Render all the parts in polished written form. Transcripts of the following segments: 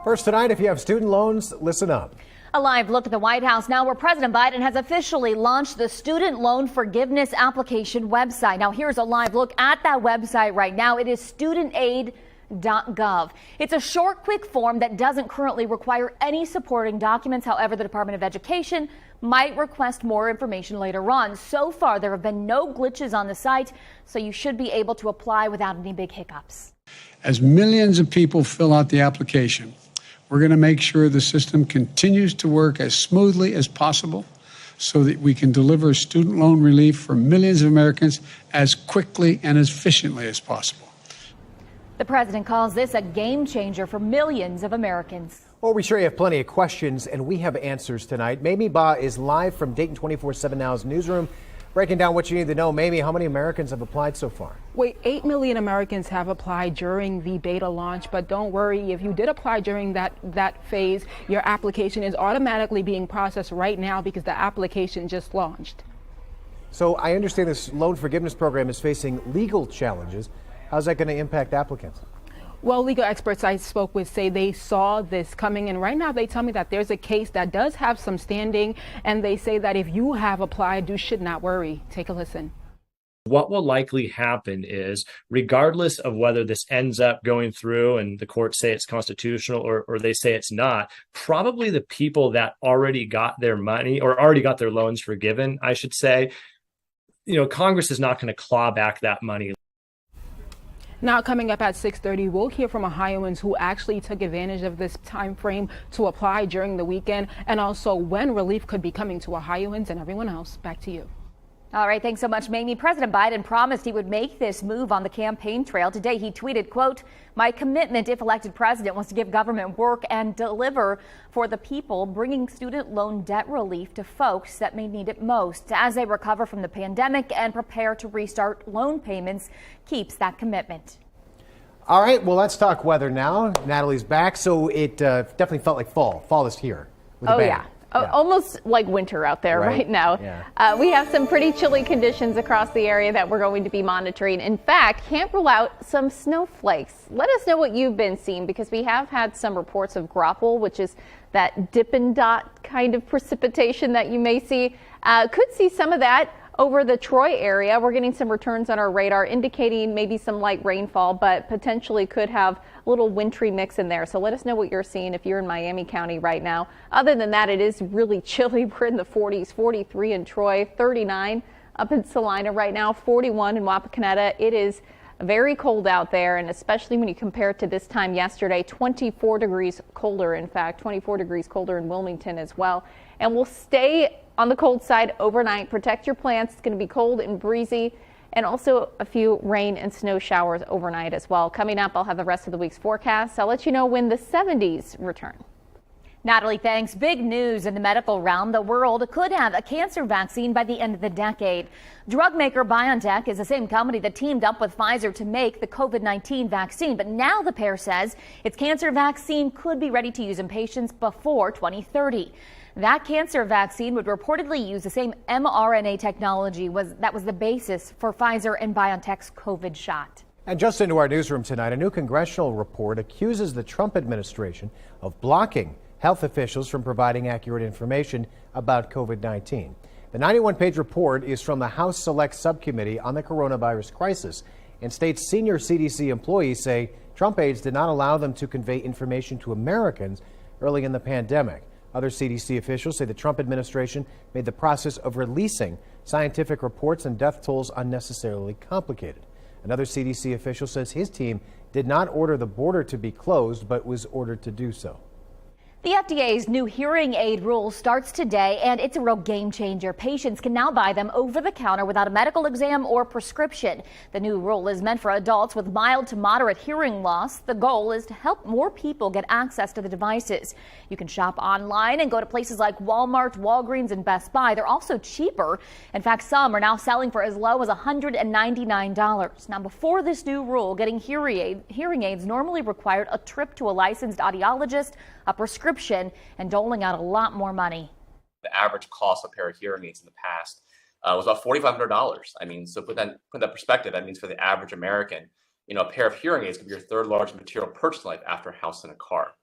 First tonight, if you have student loans, listen up. A live look at the White House now, where President Biden has officially launched the student loan forgiveness application website. Now, here's a live look at that website right now. It is studentaid.gov. It's a short, quick form that doesn't currently require any supporting documents. However, the Department of Education might request more information later on. So far, there have been no glitches on the site, so you should be able to apply without any big hiccups. As millions of people fill out the application, we're going to make sure the system continues to work as smoothly as possible so that we can deliver student loan relief for millions of Americans as quickly and as efficiently as possible. The president calls this a game changer for millions of Americans. Well, we sure have plenty of questions, and we have answers tonight. Mamie Ba is live from Dayton 24/7 Now's newsroom, breaking down what you need to know. Mamie, how many Americans have applied so far? Wait, 8 million Americans have applied during the beta launch, but don't worry, if you did apply during that phase, your application is automatically being processed right now because the application just launched. So I understand this loan forgiveness program is facing legal challenges. How's that going to impact applicants? Well, legal experts I spoke with say they saw this coming, and right now they tell me that there's a case that does have some standing, and they say that if you have applied, you should not worry. Take a listen. What will likely happen is, regardless of whether this ends up going through and the courts say it's constitutional or they say it's not, probably the people that already got their money or already got their loans forgiven, I should say, Congress is not going to claw back that money. Now, coming up at 6:30, we'll hear from Ohioans who actually took advantage of this time frame to apply during the weekend, and also when relief could be coming to Ohioans and everyone else. Back to you. All right, thanks so much, Mamie. President Biden promised he would make this move on the campaign trail. Today, he tweeted, quote, "My commitment, if elected president, was to give government work and deliver for the people, bringing student loan debt relief to folks that may need it most as they recover from the pandemic and prepare to restart loan payments." Keeps that commitment. All right, well, let's talk weather now. Natalie's back, so it definitely felt like fall. Fall is here. With a bang. Yeah. Almost like winter out there right now. Yeah. We have some pretty chilly conditions across the area that we're going to be monitoring. In fact, can't rule out some snowflakes. Let us know what you've been seeing, because we have had some reports of Grapple, which is that Dippin' Dot kind of precipitation that you may see. Could see some of that over the Troy area. We're getting some returns on our radar indicating maybe some light rainfall, but potentially could have a little wintry mix in there. So let us know what you're seeing if you're in Miami County right now. Other than that, it is really chilly. We're in the 40s, 43 in Troy, 39 up in Salina right now, 41 in Wapakoneta. It is very cold out there, and especially when you compare it to this time yesterday, 24 degrees colder. In fact, 24 degrees colder in Wilmington as well. And we'll stay on the cold side overnight. Protect your plants. It's going to be cold and breezy, and also a few rain and snow showers overnight as well. Coming up, I'll have the rest of the week's forecast. I'll let you know when the 70s return. Natalie, thanks. Big news in the medical realm. The world could have a cancer vaccine by the end of the decade. Drug maker BioNTech is the same company that teamed up with Pfizer to make the COVID-19 vaccine. But now the pair says its cancer vaccine could be ready to use in patients before 2030. That cancer vaccine would reportedly use the same mRNA technology that was the basis for Pfizer and BioNTech's COVID shot. And just into our newsroom tonight, a new congressional report accuses the Trump administration of blocking health officials from providing accurate information about COVID-19. The 91-page report is from the House Select Subcommittee on the Coronavirus Crisis, and states senior CDC employees say Trump aides did not allow them to convey information to Americans early in the pandemic. Other CDC officials say the Trump administration made the process of releasing scientific reports and death tolls unnecessarily complicated. Another CDC official says his team did not order the border to be closed, but was ordered to do so. The FDA's new hearing aid rule starts today, and it's a real game changer. Patients can now buy them over the counter without a medical exam or prescription. The new rule is meant for adults with mild to moderate hearing loss. The goal is to help more people get access to the devices. You can shop online and go to places like Walmart, Walgreens, and Best Buy. They're also cheaper. In fact, some are now selling for as low as $199. Now, before this new rule, getting hearing aids normally required a trip to a licensed audiologist, a prescription, and doling out a lot more money. The average cost of a pair of hearing aids in the past was about $4,500. I mean, so put that perspective, that means for the average American, a pair of hearing aids could be your third largest material purchase life after a house and a car.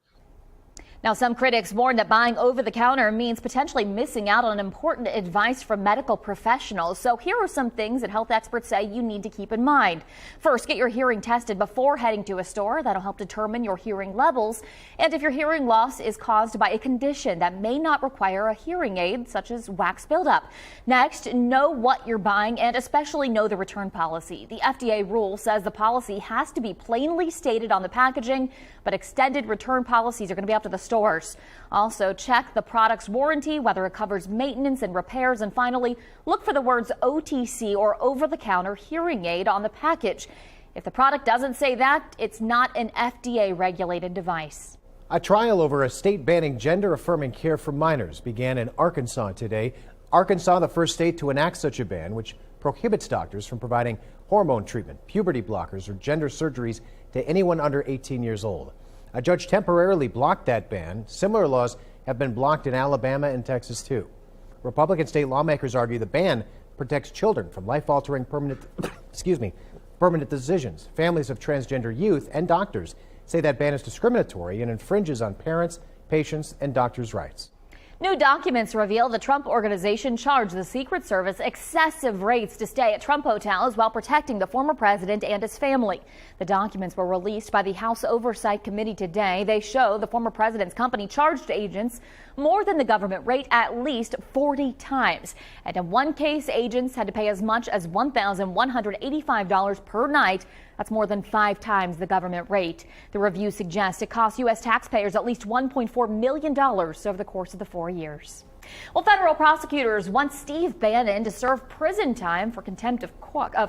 Now, some critics warn that buying over the counter means potentially missing out on important advice from medical professionals. So here are some things that health experts say you need to keep in mind. First, get your hearing tested before heading to a store. That'll help determine your hearing levels. And if your hearing loss is caused by a condition that may not require a hearing aid, such as wax buildup. Next, know what you're buying and especially know the return policy. The FDA rule says the policy has to be plainly stated on the packaging, but extended return policies are going to be up to the stores. Also, check the product's warranty, whether it covers maintenance and repairs. And finally, look for the words OTC or over-the-counter hearing aid on the package. If the product doesn't say that, it's not an FDA-regulated device. A trial over a state banning gender-affirming care for minors began in Arkansas today. Arkansas, the first state to enact such a ban, which prohibits doctors from providing hormone treatment, puberty blockers, or gender surgeries to anyone under 18 years old. A judge temporarily blocked that ban. Similar laws have been blocked in Alabama and Texas, too. Republican state lawmakers argue the ban protects children from life-altering permanent decisions. Families of transgender youth and doctors say that ban is discriminatory and infringes on parents, patients, and doctors' rights. New documents reveal the Trump organization charged the Secret Service excessive rates to stay at Trump hotels while protecting the former president and his family. The documents were released by the House Oversight Committee today. They show the former president's company charged agents more than the government rate at least 40 times. And in one case, agents had to pay as much as $1,185 per night. That's more than 5 times the government rate. The review suggests it cost U.S. taxpayers at least $1.4 million over the course of the 4 years. Well, federal prosecutors want Steve Bannon to serve prison time for contempt of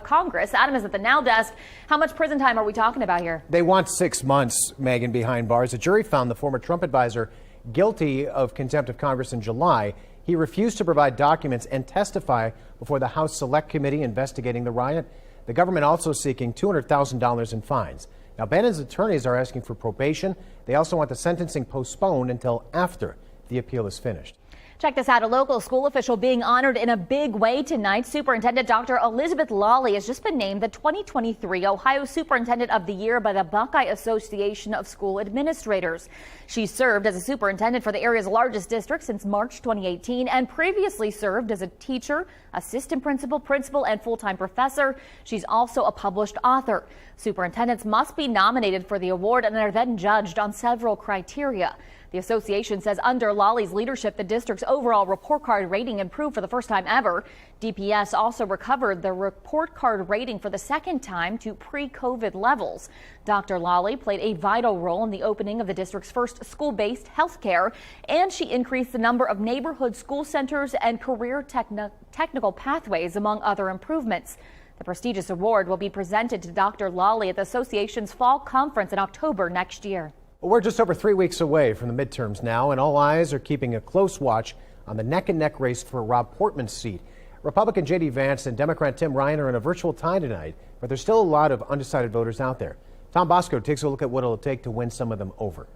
Congress. Adam is at the Now Desk. How much prison time are we talking about here? They want 6 months, Megan, behind bars. A jury found the former Trump advisor guilty of contempt of Congress in July. He refused to provide documents and testify before the House Select Committee investigating the riot. The government also seeking $200,000 in fines. Now, Bannon's attorneys are asking for probation. They also want the sentencing postponed until after the appeal is finished. Check this out. A local school official being honored in a big way tonight. Superintendent Dr. Elizabeth Lawley has just been named the 2023 Ohio Superintendent of the Year by the Buckeye Association of School Administrators. She served as a superintendent for the area's largest district since March 2018 and previously served as a teacher, assistant principal, and full-time professor. She's also a published author. Superintendents must be nominated for the award and are then judged on several criteria. The association says under Lawley's leadership, the district's overall report card rating improved for the first time ever. DPS also recovered the report card rating for the second time to pre-COVID levels. Dr. Lawley played a vital role in the opening of the district's first school-based health care, and she increased the number of neighborhood school centers and career technical pathways, among other improvements. The prestigious award will be presented to Dr. Lawley at the association's fall conference in October next year. Well, we're just over 3 weeks away from the midterms now, and all eyes are keeping a close watch on the neck-and-neck race for Rob Portman's seat. Republican J.D. Vance and Democrat Tim Ryan are in a virtual tie tonight, but there's still a lot of undecided voters out there. Tom Bosco takes a look at what it'll take to win some of them over.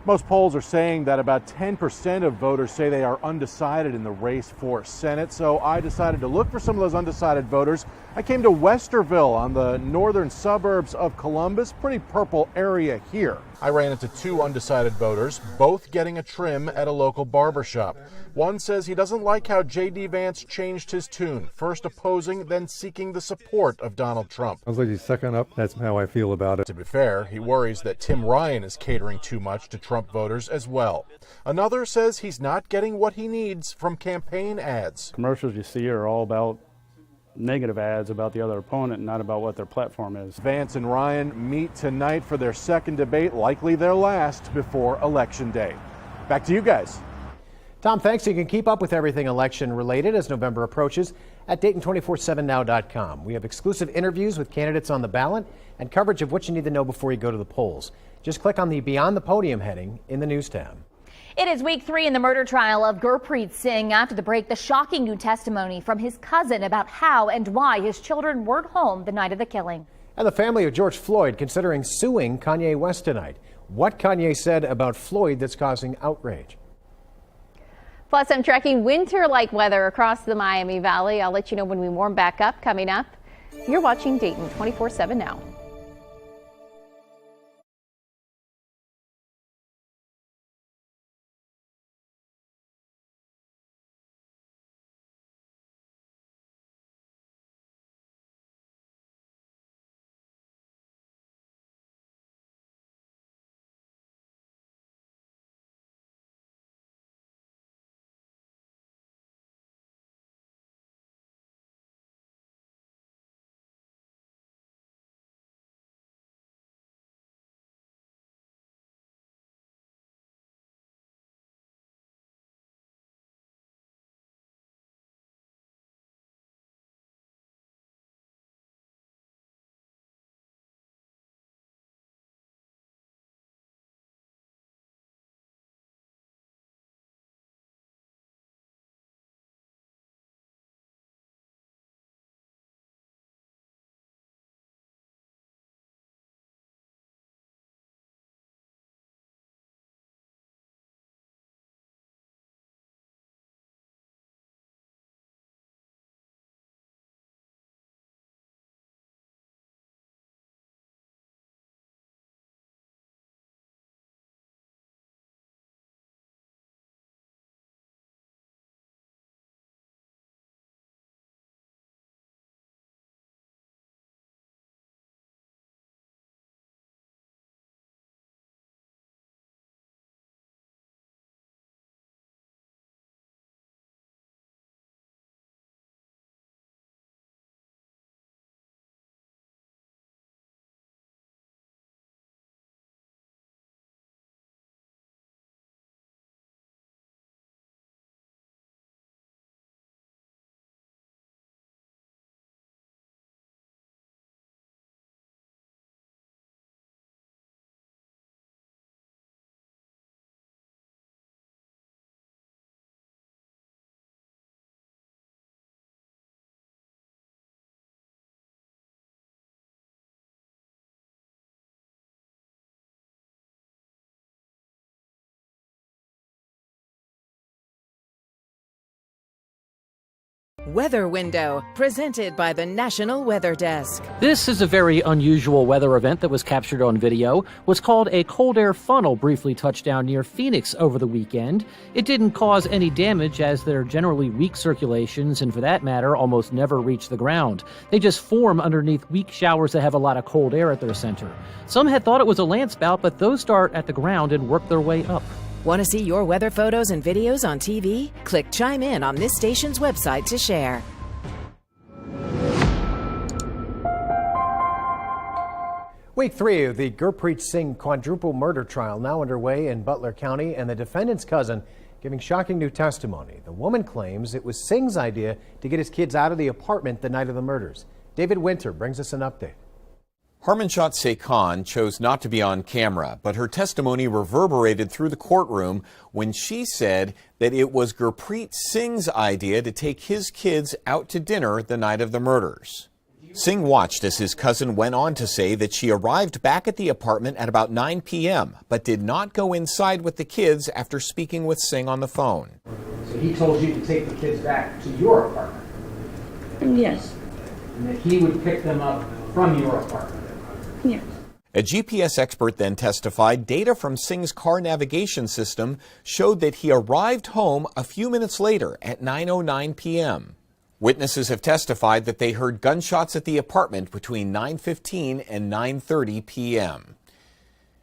Most polls are saying that about 10% of voters say they are undecided in the race for Senate. So I decided to look for some of those undecided voters. I came to Westerville on the northern suburbs of Columbus, pretty purple area here. I ran into 2 undecided voters, both getting a trim at a local barbershop. One says he doesn't like how J.D. Vance changed his tune, first opposing, then seeking the support of Donald Trump. I was like, he's sucking up. That's how I feel about it. To be fair, he worries that Tim Ryan is catering too much to Trump voters as well. Another says he's not getting what he needs from campaign ads. Commercials you see are all about negative ads about the other opponent, not about what their platform is. Vance and Ryan meet tonight for their second debate, likely their last before Election Day. Back to you guys. Tom, thanks. You can keep up with everything election related as November approaches at Dayton247now.com. We have exclusive interviews with candidates on the ballot and coverage of what you need to know before you go to the polls. Just click on the Beyond the Podium heading in the News tab. It is week 3 in the murder trial of Gurpreet Singh. After the break, the shocking new testimony from his cousin about how and why his children weren't home the night of the killing. And the family of George Floyd considering suing Kanye West tonight. What Kanye said about Floyd that's causing outrage. Plus, I'm tracking winter-like weather across the Miami Valley. I'll let you know when we warm back up coming up. You're watching Dayton 24/7 now. Weather Window, presented by the National Weather Desk. This is a very unusual weather event that was captured on video. What's called a cold air funnel briefly touched down near Phoenix over the weekend. It didn't cause any damage as they're generally weak circulations and for that matter almost never reach the ground. They just form underneath weak showers that have a lot of cold air at their center. Some had thought it was a land spout, but those start at the ground and work their way up. Want to see your weather photos and videos on TV? Click Chime In on this station's website to share. Week 3 of the Gurpreet Singh quadruple murder trial now underway in Butler County, and the defendant's cousin giving shocking new testimony. The woman claims it was Singh's idea to get his kids out of the apartment the night of the murders. David Winter brings us an update. Harmanshat Khan chose not to be on camera, but her testimony reverberated through the courtroom when she said that it was Gurpreet Singh's idea to take his kids out to dinner the night of the murders. Singh watched as his cousin went on to say that she arrived back at the apartment at about 9 p.m., but did not go inside with the kids after speaking with Singh on the phone. So he told you to take the kids back to your apartment? Yes. And that he would pick them up from your apartment? Yes. A GPS expert then testified data from Singh's car navigation system showed that he arrived home a few minutes later at 9:09 p.m. Witnesses have testified that they heard gunshots at the apartment between 9:15 and 9:30 p.m.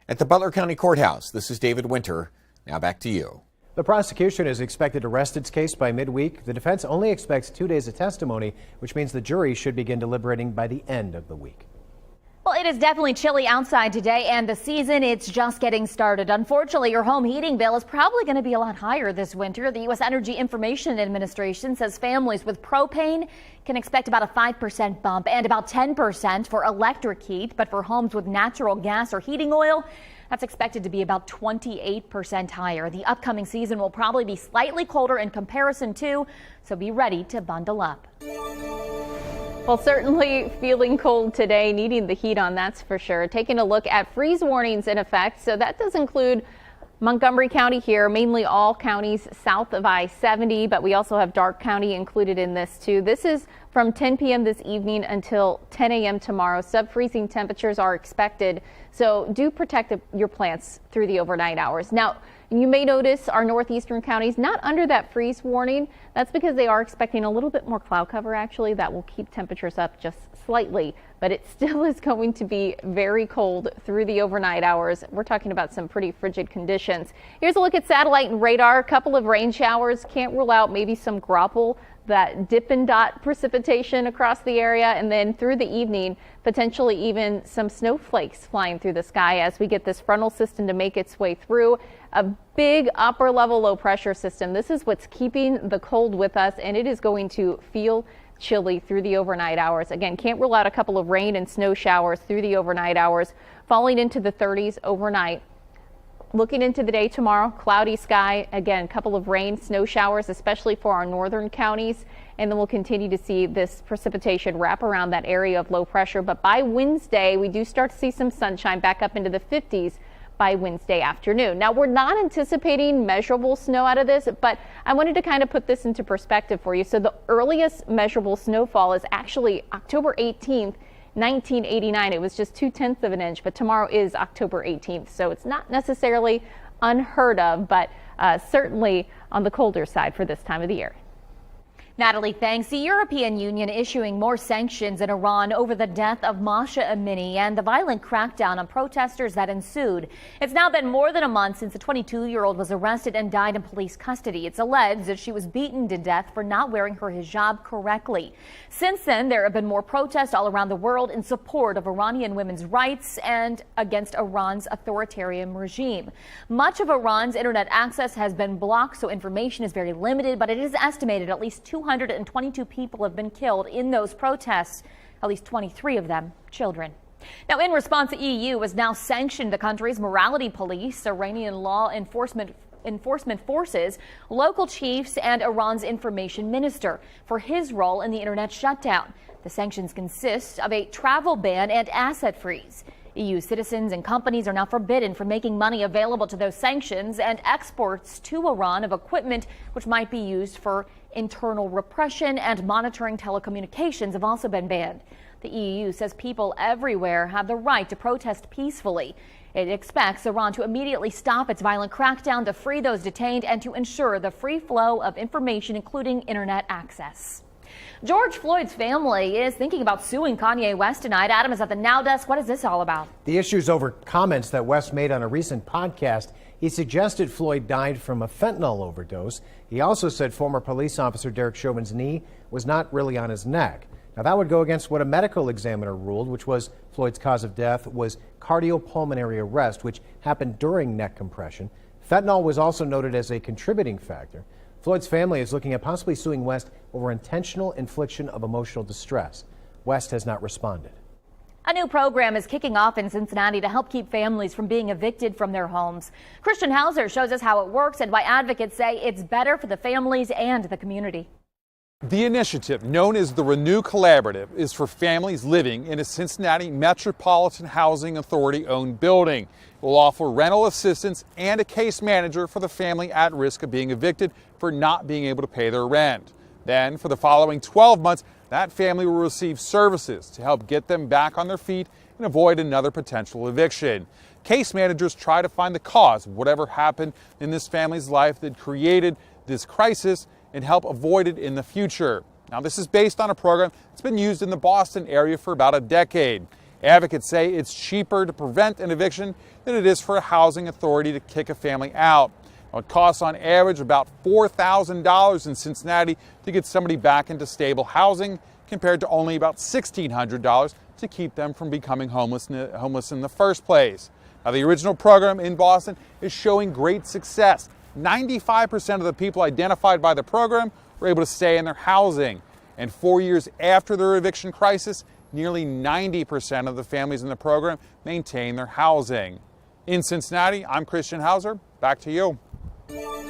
At the Butler County Courthouse, this is David Winter. Now back to you. The prosecution is expected to rest its case by midweek. The defense only expects 2 days of testimony, which means the jury should begin deliberating by the end of the week. Well, it is definitely chilly outside today, and the season, it's just getting started. Unfortunately, your home heating bill is probably going to be a lot higher this winter. The U.S. Energy Information Administration says families with propane can expect about a 5% bump and about 10% for electric heat. But for homes with natural gas or heating oil, that's expected to be about 28% higher. The upcoming season will probably be slightly colder in comparison too, so be ready to bundle up. Well, certainly feeling cold today, needing the heat on, that's for sure. Taking a look at freeze warnings in effect. So that does include Montgomery County here, mainly all counties south of I-70, but we also have Darke County included in this too. This is from 10 p.m. this evening until 10 a.m. tomorrow. Sub-freezing temperatures are expected, so do protect your plants through the overnight hours. Now, you may notice our northeastern counties not under that freeze warning. That's because they are expecting a little bit more cloud cover, actually, that will keep temperatures up just slightly, but it still is going to be very cold through the overnight hours. We're talking about some pretty frigid conditions. Here's a look at satellite and radar. A couple of rain showers. Can't rule out maybe some Grapple, that Dippin' Dot precipitation across the area, and then through the evening, potentially even some snowflakes flying through the sky as we get this frontal system to make its way through. A big upper level low pressure system. This is what's keeping the cold with us, and it is going to feel chilly through the overnight hours. Again, can't rule out a couple of rain and snow showers through the overnight hours, falling into the 30s overnight. Looking into the day tomorrow, cloudy sky, again, a couple of rain, snow showers, especially for our northern counties. And then we'll continue to see this precipitation wrap around that area of low pressure. But by Wednesday, we do start to see some sunshine back up into the 50s by Wednesday afternoon. Now, we're not anticipating measurable snow out of this, but I wanted to kind of put this into perspective for you. So the earliest measurable snowfall is actually October 18th. 1989. It was just 0.2 of an inch, but tomorrow is October 18th, so it's not necessarily unheard of, but certainly on the colder side for this time of the year. Natalie, thanks. The European Union issuing more sanctions in Iran over the death of Mahsa Amini and the violent crackdown on protesters that ensued. It's now been more than a month since the 22-year-old was arrested and died in police custody. It's alleged that she was beaten to death for not wearing her hijab correctly. Since then, there have been more protests all around the world in support of Iranian women's rights and against Iran's authoritarian regime. Much of Iran's internet access has been blocked, so information is very limited, but it is estimated at least 222 people have been killed in those protests, at least 23 of them children. Now, in response, the EU has now sanctioned the country's morality police, Iranian law enforcement forces, local chiefs, and Iran's information minister for his role in the internet shutdown. The sanctions consist of a travel ban and asset freeze. EU citizens and companies are now forbidden from making money available to those sanctions, and exports to Iran of equipment which might be used for internal repression and monitoring telecommunications have also been banned. The EU says people everywhere have the right to protest peacefully. It expects Iran to immediately stop its violent crackdown, to free those detained, and to ensure the free flow of information, including internet access. George Floyd's family is thinking about suing Kanye West tonight. Adam is at the Now Desk. What is this all about? The issue's over comments that West made on a recent podcast. He suggested Floyd died from a fentanyl overdose. He also said former police officer Derek Chauvin's knee was not really on his neck. Now, that would go against what a medical examiner ruled, which was Floyd's cause of death was cardiopulmonary arrest, which happened during neck compression. Fentanyl was also noted as a contributing factor. Floyd's family is looking at possibly suing West over intentional infliction of emotional distress. West has not responded. A new program is kicking off in Cincinnati to help keep families from being evicted from their homes. Christian Hauser shows us how it works and why advocates say it's better for the families and the community. The initiative, known as the Renew Collaborative, is for families living in a Cincinnati Metropolitan Housing Authority-owned building. It will offer rental assistance and a case manager for the family at risk of being evicted for not being able to pay their rent. Then, for the following 12 months, that family will receive services to help get them back on their feet and avoid another potential eviction. Case managers try to find the cause of whatever happened in this family's life that created this crisis and help avoid it in the future. Now, this is based on a program that's been used in the Boston area for about a decade. Advocates say it's cheaper to prevent an eviction than it is for a housing authority to kick a family out. Now, it costs on average about $4,000 in Cincinnati to get somebody back into stable housing, compared to only about $1,600 to keep them from becoming homeless in the first place. Now, the original program in Boston is showing great success. 95% of the people identified by the program were able to stay in their housing. And 4 years after their eviction crisis, nearly 90% of the families in the program maintain their housing. In Cincinnati, I'm Christian Hauser. Back to you.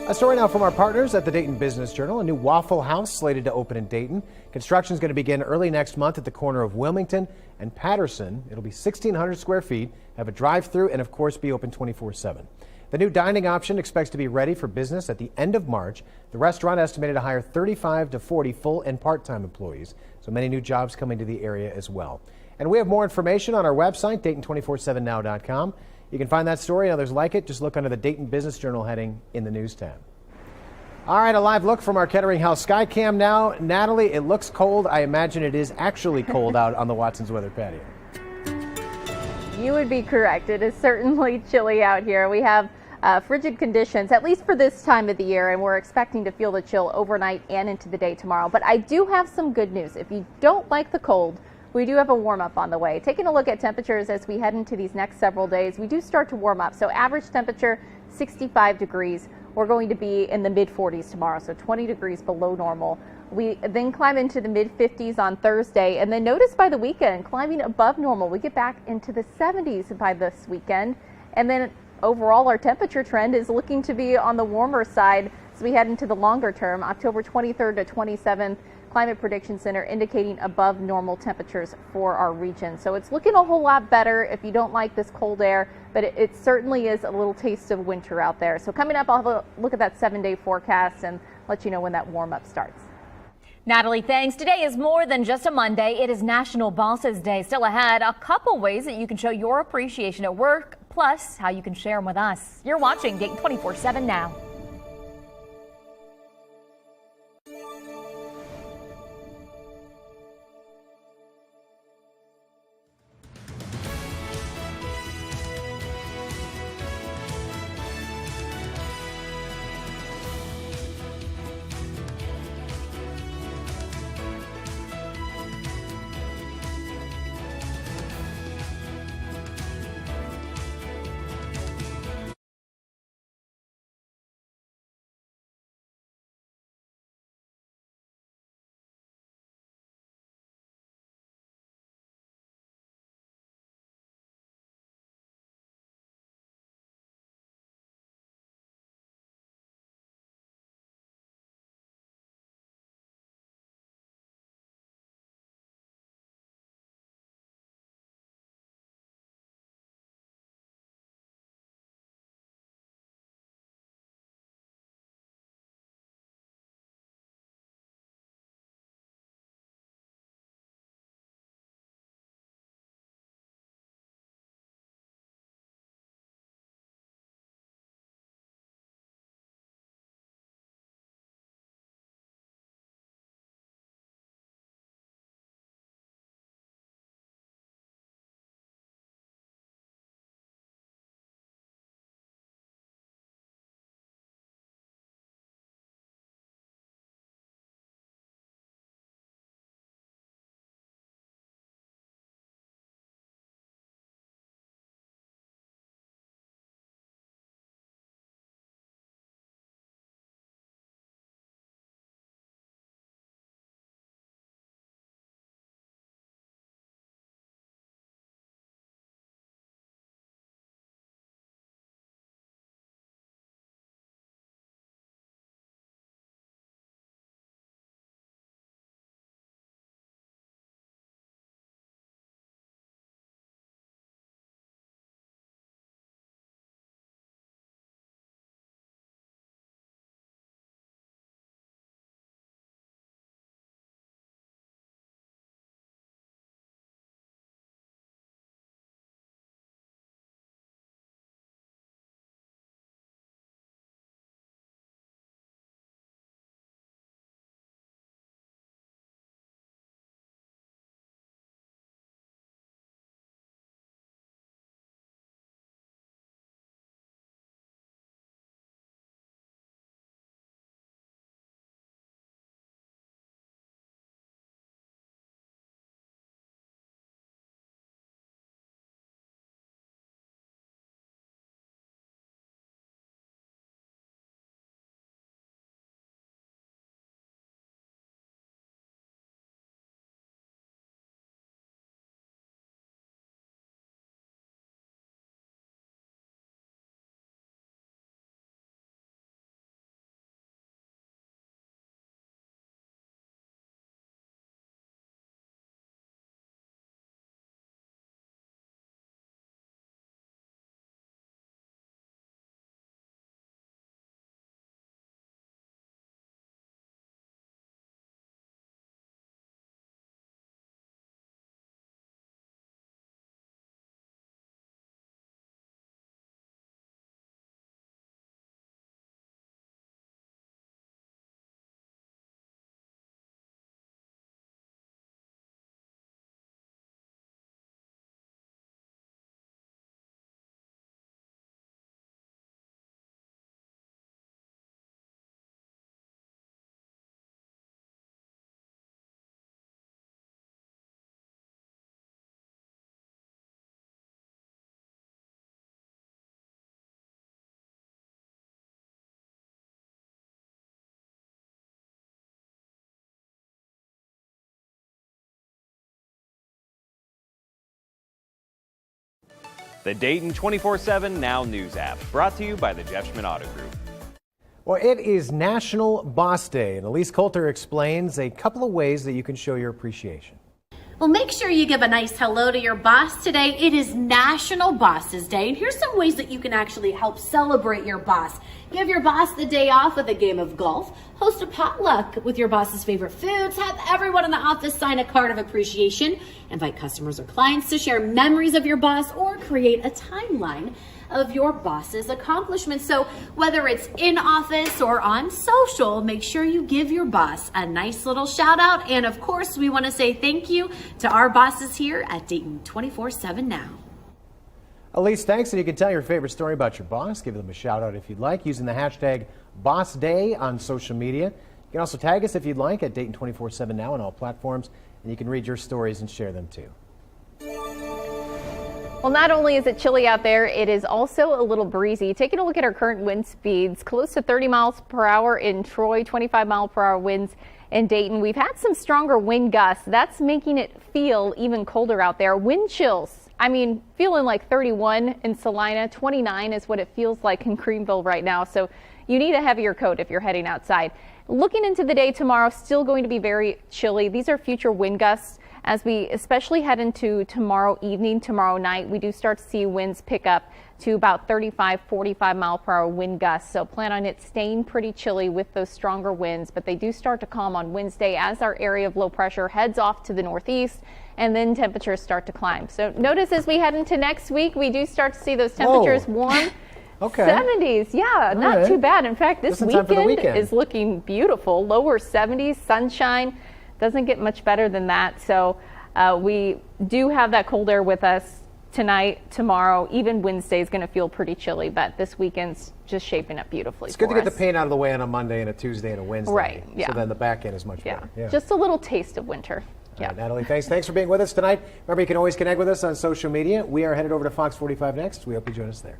A story now from our partners at the Dayton Business Journal. A new Waffle House slated to open in Dayton. Construction is going to begin early next month at the corner of Wilmington and Patterson. It'll be 1,600 square feet, have a drive-through, and of course be open 24/7. The new dining option expects to be ready for business at the end of March. The restaurant estimated to hire 35 to 40 full and part-time employees, so many new jobs coming to the area as well. And we have more information on our website, Dayton247now.com. You can find that story and others like it. Just look under the Dayton Business Journal heading in the News tab. All right, a live look from our Kettering House Skycam now. Natalie, it looks cold. I imagine it is actually cold out on the Watson's Weather patio. You would be correct. It is certainly chilly out here. We have frigid conditions, at least for this time of the year, and we're expecting to feel the chill overnight and into the day tomorrow. But I do have some good news. If you don't like the cold, we do have a warm up on the way. Taking a look at temperatures as we head into these next several days, we do start to warm up. So average temperature 65 degrees. We're going to be in the mid 40s tomorrow, so 20 degrees below normal. We then climb into the mid 50s on Thursday, and then notice by the weekend, climbing above normal. We get back into the 70s by this weekend, and then overall our temperature trend is looking to be on the warmer side as we head into the longer term. October 23rd to 27th, Climate Prediction Center indicating above normal temperatures for our region. So it's looking a whole lot better if you don't like this cold air, but it certainly is a little taste of winter out there. So coming up, I'll have a look at that 7-day forecast and let you know when that warm up starts. Natalie, thanks. Today is more than just a Monday. It is National Bosses Day. Still ahead, a couple ways that you can show your appreciation at work, plus how you can share them with us. You're watching Dayton 24/7 now. the Dayton 24/7 Now News app, brought to you by the Jeff Schmidt Auto Group. Well, it is National Boss Day, and Elise Coulter explains a couple of ways that you can show your appreciation. Well, make sure you give a nice hello to your boss today. It is National Bosses Day, and here's some ways that you can actually help celebrate your boss. Give your boss the day off with a game of golf, host a potluck with your boss's favorite foods, have everyone in the office sign a card of appreciation, invite customers or clients to share memories of your boss, or create a timeline of your boss's accomplishments. So whether it's in office or on social, make sure you give your boss a nice little shout out. And of course, we want to say thank you to our bosses here at Dayton 24/7 Now. Elise, thanks. And you can tell your favorite story about your boss. Give them a shout out if you'd like, using the hashtag BossDay on social media. You can also tag us if you'd like at Dayton 24/7 Now on all platforms, and you can read your stories and share them too. Well, not only is it chilly out there, it is also a little breezy. Taking a look at our current wind speeds, close to 30 miles per hour in Troy, 25 mile per hour winds in Dayton. We've had some stronger wind gusts. That's making it feel even colder out there. Wind chills, I mean, feeling like 31 in Salina, 29 is what it feels like in Greenville right now. So you need a heavier coat if you're heading outside. Looking into the day tomorrow, still going to be very chilly. These are future wind gusts. As we especially head into tomorrow evening, tomorrow night, we do start to see winds pick up to about 35, 45 mile per hour wind gusts. So plan on it staying pretty chilly with those stronger winds, but they do start to calm on Wednesday as our area of low pressure heads off to the northeast, and then temperatures start to climb. So notice as we head into next week, we do start to see those temperatures warm. Okay. 70s, yeah, not right. too bad. In fact, this weekend is looking beautiful. Lower 70s, sunshine. Doesn't get much better than that. So we do have that cold air with us tonight, tomorrow. Even Wednesday is going to feel pretty chilly, but this weekend's just shaping up beautifully. It's good to get the pain out of the way on a Monday and a Tuesday and a Wednesday. Right, yeah. So then the back end is much better. Yeah. Just a little taste of winter. Yeah. Right, Natalie, thanks for being with us tonight. Remember, you can always connect with us on social media. We are headed over to Fox 45 next. We hope you join us there.